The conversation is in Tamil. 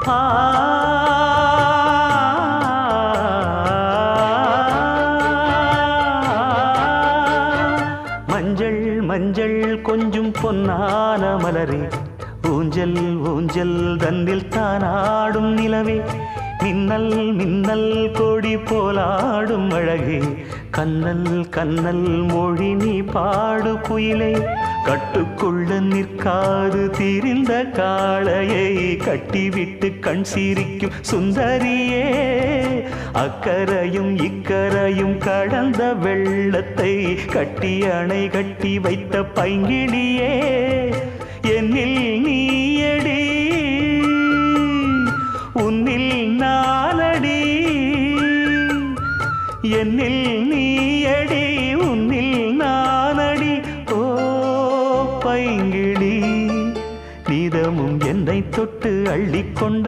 ஆ மஞ்சள் மஞ்சள் கொஞ்சம் பொன்னான மலரே, ஊஞ்சல் ஊஞ்சல் தன்னில் தானாடும் நிலவே, மின்னல் மின்னல் கொடி போலாடும் அழகே, கண்ணல் கண்ணல் மொழி நீ பாடு குயிலே, கட்டுக்குள்ள நிற்காது திரிந்த காளையை கட்டிவிட்டு கண் சிரிக்கும் சுந்தரியே, அக்கரையும் இக்கரையும் கடந்த வெள்ளத்தை கட்டி அணை கட்டி வைத்த பைங்கிளியே, என்னில் நீயடி உன்னில் நானடி, என்னில் நீயடி உன்னில் நானடி. ஓ பைங்கிளி, நீதமும் என்னை தொட்டு அள்ளிக்கொண்ட